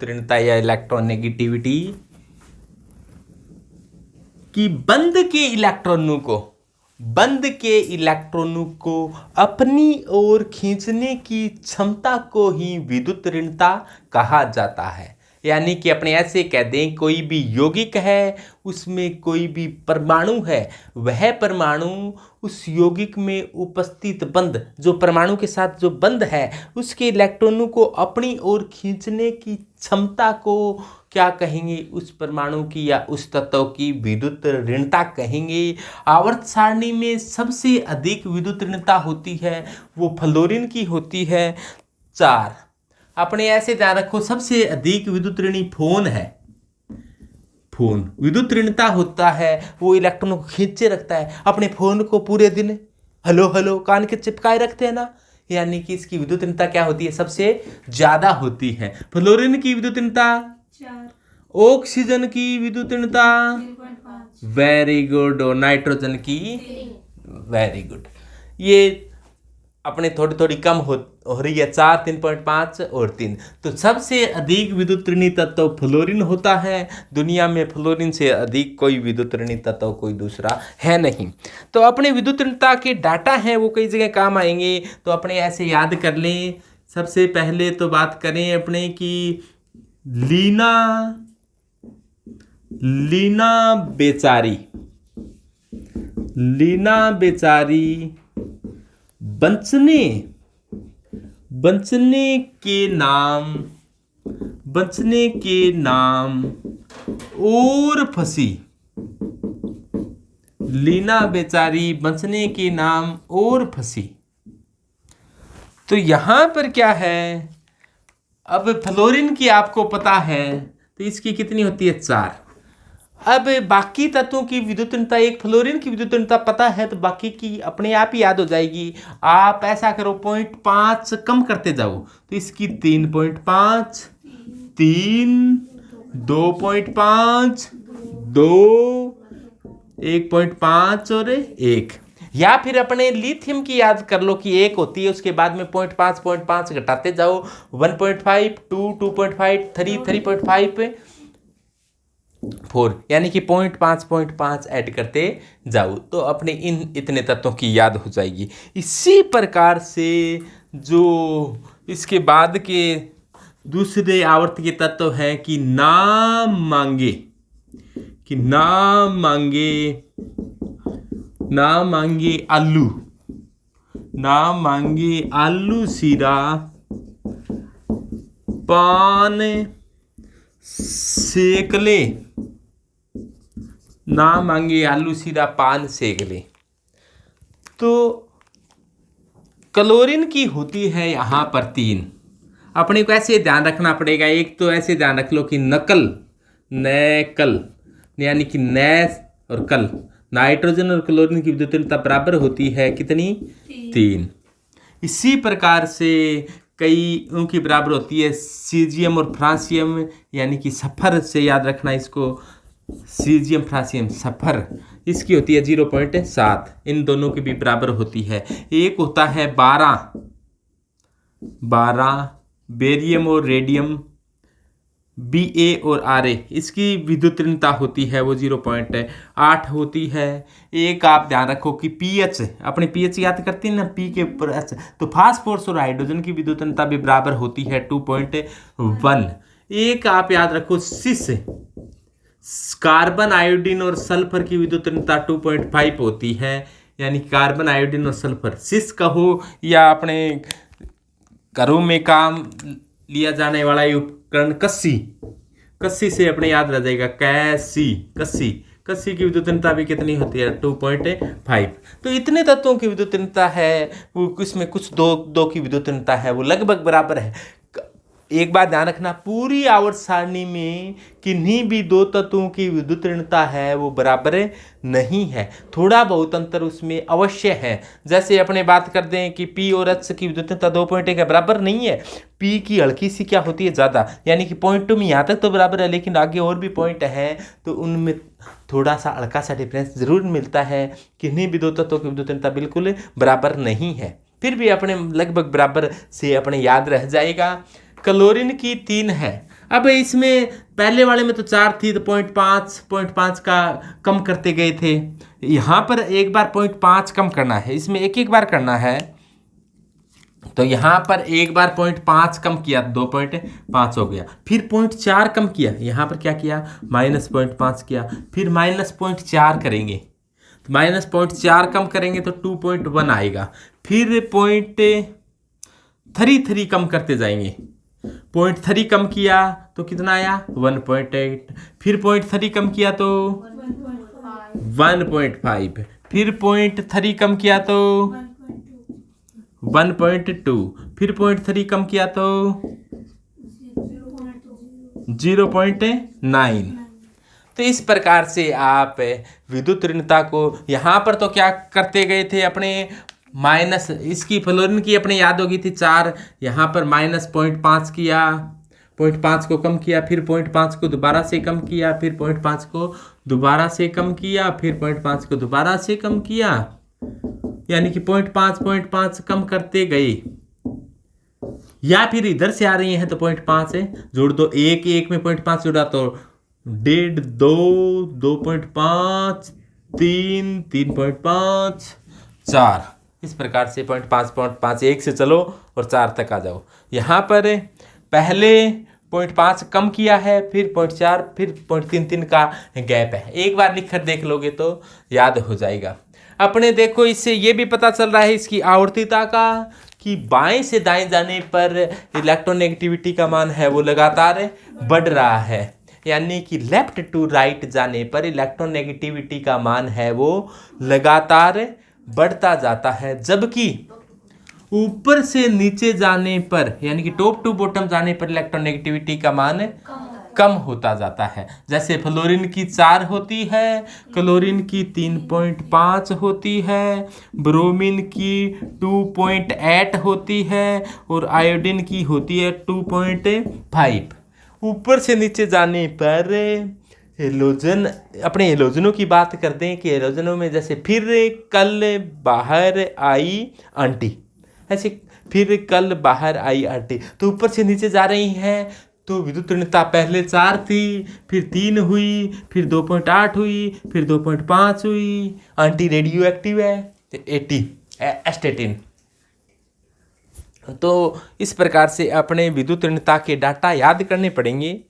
ऋणता या इलेक्ट्रोनेगेटिविटी कि बंद के इलेक्ट्रॉनों को अपनी ओर खींचने की क्षमता को ही विद्युत ऋणता कहा जाता है। यानी कि अपने ऐसे कह दें, कोई भी यौगिक है, उसमें कोई भी परमाणु है, वह परमाणु उस यौगिक में उपस्थित बंध, जो परमाणु के साथ जो बंध है, उसके इलेक्ट्रॉनों को अपनी ओर खींचने की क्षमता को क्या कहेंगे? उस परमाणु की या उस तत्व की विद्युत ऋणता कहेंगे। आवर्त सारणी में सबसे अधिक विद्युत ऋणता होती है वो फ्लोरीन की होती है 4। अपने ऐसे ध्यान रखो, सबसे अधिक विद्युत ऋणी फोन है। फोन विद्युत ऋणता होता है, वो इलेक्ट्रॉनों को खींचे रखता है। अपने फोन को पूरे दिन हेलो हेलो कान के चिपकाए रखते हैं ना, यानी कि इसकी विद्युत ऋणता क्या होती है? सबसे ज्यादा होती है। फ्लोरीन की विद्युत ऋणता 4। ऑक्सीजन की विद्युत ऋणता 3.5। Very good. और नाइट्रोजन की वेरी गुड। ये अपने थोड़ी थोड़ी कम हो रही है, 4, 3.5 और 3। तो सबसे अधिक विद्युत ऋणी तत्व फ्लोरीन होता है। दुनिया में फ्लोरीन से अधिक कोई विद्युत ऋणी तत्व कोई दूसरा है नहीं। तो अपने विद्युत ऋणता के डाटा हैं वो कई जगह काम आएंगे, तो अपने ऐसे याद कर लें। सबसे पहले तो बात करें अपने की लीना बेचारी बंचने के नाम और फंसी। लीना बेचारी बंचने के नाम और फंसी। तो यहां पर क्या है? अब फ्लोरीन की आपको पता है, तो इसकी कितनी होती है? 4। अब बाकी तत्वों की विद्युत ऋणता, एक फ्लोरीन की विद्युत ऋणता पता है, तो बाकी की अपने आप ही याद हो जाएगी। आप ऐसा करो, 0.5 कम करते जाओ, तो इसकी 3.5, 3, 2.5, 2, 1.5 और 1। या फिर अपने लिथियम की याद कर लो कि 1 होती है, उसके बाद में 0.5 घटाते जाओ, 1.5, 2, 2.5, 3, 3.5, 4, यानी कि 0.5 ऐड करते जाओ, तो अपने इतने तत्वों की याद हो जाएगी। इसी प्रकार से जो इसके बाद के दूसरे आवर्त के तत्व हैं कि ना मांगे आलू सीरा पान सेक ले। ना मांगे आलू सीरा पान सेक ले। तो क्लोरीन की होती है यहां पर 3। अपने को ऐसे ध्यान रखना पड़ेगा। एक तो ऐसे ध्यान रख लो कि नकल यानी कि नैस और कल, नाइट्रोजन और क्लोरीन की विद्युत ऋणता बराबर होती है कितनी? 3। इसी प्रकार से कई उनकी बराबर होती है सीजियम और फ्रांसियम, यानी कि सफर से याद रखना इसको, सीजियम फ्रांसियम सफर, इसकी होती है 0.7। इन दोनों की भी बराबर होती है। एक होता है 12 बेरियम और रेडियम, Ba और Ra, इसकी विद्युत ऋणता होती है वो 0.8 होती है। एक आप ध्यान रखो कि pH, अपने pH याद करते हैं ना, P के ऊपर H, तो फास्फोरस और हाइड्रोजन की विद्युत ऋणता भी बराबर होती है 2.1। एक आप याद रखो सिस, कार्बन आयोडीन और सल्फर की विद्युत ऋणता 2.5 होती है, यानी कार्बन आयोडीन और सल्फर। सिस कहो या अपने घरों में काम लिया जाने वाला उपकरण कस्सी से अपने याद रह जाएगा, कस्सी की विद्युत ऋणता भी कितनी होती है? 2.5। तो इतने तत्वों की विद्युत ऋणता है वो, किसमें कुछ दो की विद्युत ऋणता है वो लगभग बराबर है। एक बात ध्यान रखना, पूरी आवर्त सारणी में किन्हीं भी 2 तत्वों की विद्युत ऋणता है वो बराबर नहीं है, थोड़ा बहुत अंतर उसमें अवश्य है। जैसे अपने बात कर दें कि P और H की विद्युत ऋणता 2.1 है, बराबर नहीं है। P की हल्की सी क्या होती है? ज़्यादा, यानी कि 0.2 में यहाँ तक तो बराबर है, लेकिन आगे और भी पॉइंट हैं तो उनमें थोड़ा सा हल्का सा डिफरेंस जरूर मिलता है। किन्हीं भी 2 तत्वों की विद्युत ऋणता बिल्कुल बराबर नहीं है, फिर भी अपने लगभग बराबर से अपने याद रह जाएगा। क्लोरीन की 3 है। अब इसमें पहले वाले में तो 4 थी तो 0.5 का कम करते गए थे। यहाँ पर एक बार 0.5 कम करना है, इसमें एक एक बार करना है। तो यहाँ पर एक बार 0.5 कम किया 2.5 हो गया, फिर 0.4 कम किया, यहाँ पर क्या किया -0.5 किया, फिर -0.4 करेंगे तो -0.4 कम करेंगे तो 2.1 आएगा, फिर 0.33 कम करते जाएंगे, 0.3 कम किया तो कितना आया 1.8, फिर 0.3 कम किया तो 1.5, फिर 0.3 कम किया तो 1.2, फिर 0.3 कम किया तो 0.9। तो इस प्रकार से आप विद्युत ऋणता को यहाँ पर तो क्या करते गए थे अपने माइनस, इसकी फ्लोरीन की अपने याद होगी थी 4, यहाँ पर -0.5 किया, 0.5 को कम किया, फिर 0.5 को दोबारा से कम किया, फिर 0.5 को दोबारा से कम किया, फिर 0.5 को दोबारा से कम किया, यानी कि 0.5 कम करते गए। या फिर इधर से आ रही हैं तो 0.5 है जोड़ दो, एक में 0.5 जोड़ा तो 1.5, 2, 2.5, 3, 3.5, 4, इस प्रकार से 0.5 1 से चलो और 4 तक आ जाओ। यहाँ पर पहले 0.5 कम किया है, फिर 0.4, फिर 0.33 का गैप है। एक बार लिख कर देख लोगे तो याद हो जाएगा। अपने देखो इससे ये भी पता चल रहा है इसकी आवर्तीता का कि बाएं से दाएं जाने पर इलेक्ट्रोनेगेटिविटी का मान है वो लगातार बढ़ रहा है, यानी कि लेफ्ट टू राइट जाने पर इलेक्ट्रोनेगेटिविटी का मान है वो लगातार बढ़ता जाता है, जबकि ऊपर से नीचे जाने पर यानी कि टॉप टू बॉटम जाने पर इलेक्ट्रोनेगेटिविटी का मान कम होता जाता है। जैसे फ्लोरीन की 4 होती है, क्लोरीन की 3.5 होती है, ब्रोमीन की 2.8 होती है और आयोडीन की होती है 2.5। ऊपर से नीचे जाने पर हेलोजन, अपने हेलोजनों की बात करते हैं कि हेलोजनों में जैसे फिर कल बाहर आई आंटी, ऐसे फिर कल बाहर आई आंटी, तो ऊपर से नीचे जा रही हैं तो विद्युत ऋणता पहले 4 थी, फिर 3 हुई, फिर 2.8 हुई, फिर 2.5 हुई। आंटी रेडियो एक्टिव है 80 एस्टेटिन। तो इस प्रकार से अपने विद्युत ऋणता के डाटा याद करने पड़ेंगे।